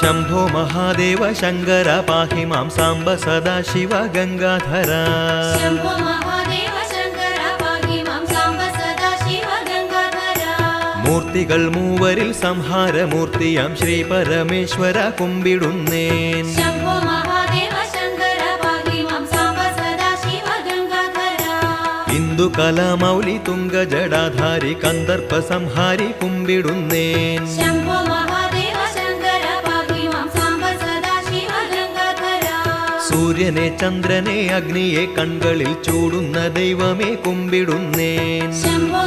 शंभो महादेव शंकर पाहि मां सांब सदाशिव गंगाधर शंभो महादेव शंकर पाहि मां सांब सदाशिव गंगाधर मूर्तिകൾ മൂവരിൽ സംഹാരമൂർത്തിയാം ശ്രീ പരമേശ്വര കുമ്പിടുന്നേൻ शंभो महादेव शंकर पाहि मां सांब सदाशिव गंगाधर इंदु कलामौलि तुंग जडाधारि कंदर्प संहारि कुम्बिडुन्नेन शंभो महादेव शंकर पाहि मां सांब सदाशिव गंगाधर सूर्यने चंद्रने अग्निये कण्കളിൽ ചൂടുന്ന ദൈവമേ കുമ്പിടുന്നേൻ शंभो